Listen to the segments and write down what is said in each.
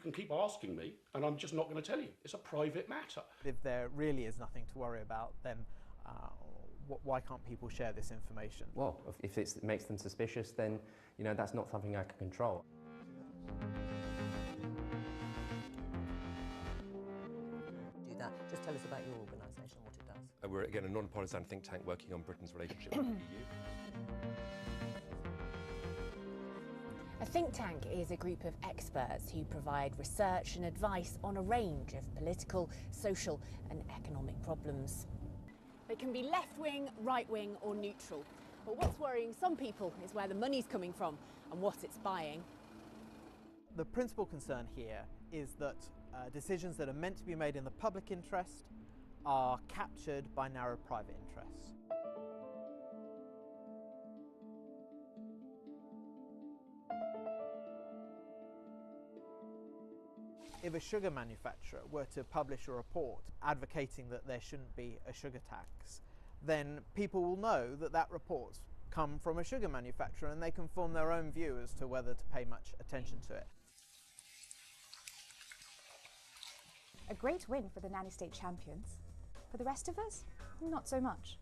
can keep asking me, and I'm just not going to tell you. It's a private matter. If there really is nothing to worry about, then why can't people share this information? Well, if it makes them suspicious, then that's not something I can control. That. Just tell us about your organisation and what it does. We're, again, a non-partisan think tank working on Britain's relationship with the EU. A think tank is a group of experts who provide research and advice on a range of political, social and economic problems. They can be left-wing, right-wing or neutral. But what's worrying some people is where the money's coming from and what it's buying. The principal concern here is that decisions that are meant to be made in the public interest are captured by narrow private interests. If a sugar manufacturer were to publish a report advocating that there shouldn't be a sugar tax, then people will know that that report's come from a sugar manufacturer and they can form their own view as to whether to pay much attention to it. A great win for the nanny state champions. For the rest of us, not so much.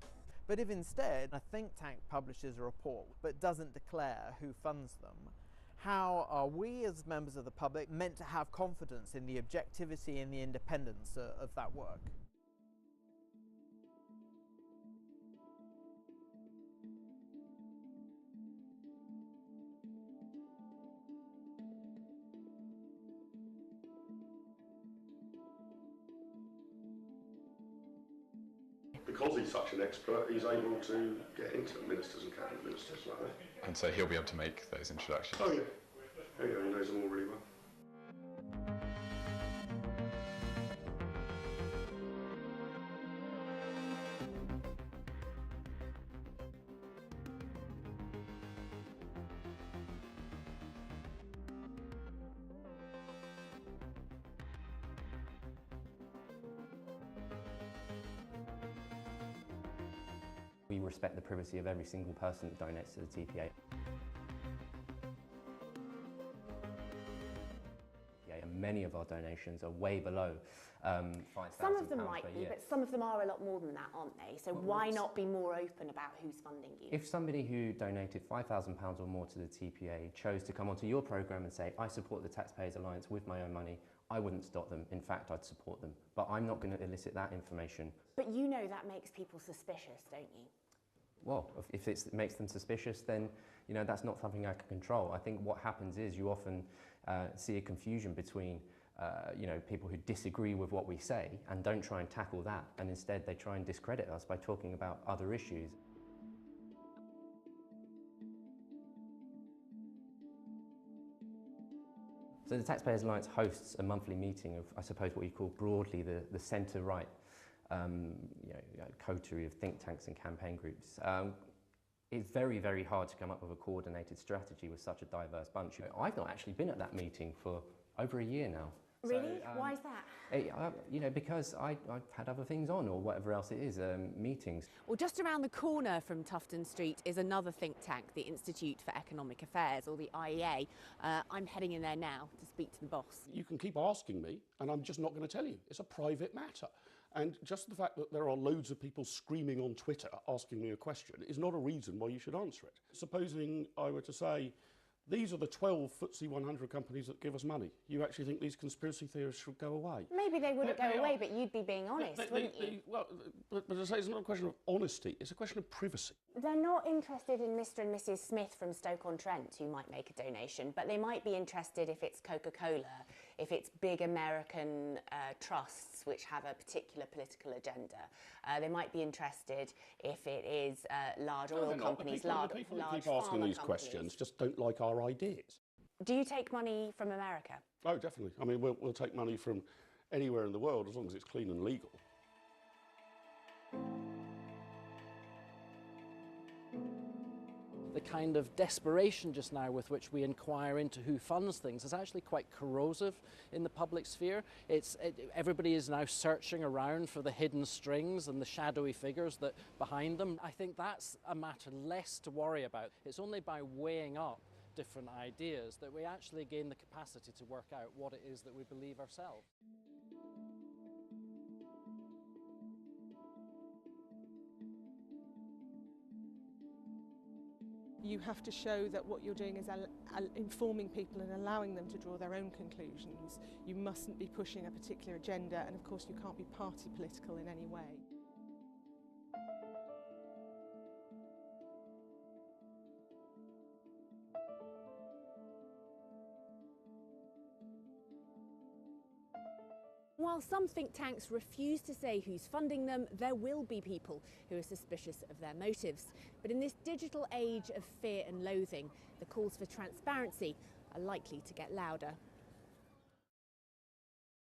But if instead a think tank publishes a report but doesn't declare who funds them, how are we as members of the public meant to have confidence in the objectivity and the independence of that work? Because he's such an expert, he's able to get into ministers and cabinet ministers like that. And so he'll be able to make those introductions. Oh yeah. Oh yeah, he knows them all really well. We respect the privacy of every single person that donates to the TPA. And many of our donations are way below £5,000 Some of them might per be, year. but some of them are a lot more than that, aren't they? So why not be more open about who's funding you? If somebody who donated £5,000 or more to the TPA chose to come onto your programme and say, I support the Taxpayers Alliance with my own money, I wouldn't stop them. In fact, I'd support them. But I'm not going to elicit that information. But you know that makes people suspicious, don't you? Well, if it makes them suspicious, then that's not something I can control. I think what happens is you often see a confusion between people who disagree with what we say and don't try and tackle that, and instead they try and discredit us by talking about other issues. So the Taxpayers Alliance hosts a monthly meeting of, I suppose, what you call broadly the centre-right coterie of think tanks and campaign groups. It's very, very hard to come up with a coordinated strategy with such a diverse bunch. I've not actually been at that meeting for over a year now. Really? Why is that? Because I've had other things on, or whatever else it is, meetings. Well, just around the corner from Tufton Street is another think tank, the Institute for Economic Affairs, or the IEA. I'm heading in there now to speak to the boss. You can keep asking me, and I'm just not going to tell you. It's a private matter. And just the fact that there are loads of people screaming on Twitter asking me a question is not a reason why you should answer it. Supposing I were to say, these are the 12 FTSE 100 companies that give us money. You actually think these conspiracy theorists should go away? Maybe they wouldn't go away, but you'd be being honest, wouldn't you? But as I say, it's not a question of honesty, it's a question of privacy. They're not interested in Mr. and Mrs. Smith from Stoke-on-Trent who might make a donation, but they might be interested if it's Coca-Cola, if it's big American trusts which have a particular political agenda. They might be interested if it is large oil companies, large pharma companies. The people who keep asking these questions just don't like our ideas. Do you take money from America? Oh, definitely. I mean, we'll take money from anywhere in the world as long as it's clean and legal. The kind of desperation just now with which we inquire into who funds things is actually quite corrosive in the public sphere. Everybody is now searching around for the hidden strings and the shadowy figures behind them. I think that's a matter less to worry about. It's only by weighing up different ideas that we actually gain the capacity to work out what it is that we believe ourselves. You have to show that what you're doing is informing people and allowing them to draw their own conclusions. You mustn't be pushing a particular agenda, and of course you can't be party political in any way. While some think tanks refuse to say who's funding them, there will be people who are suspicious of their motives. But in this digital age of fear and loathing, the calls for transparency are likely to get louder.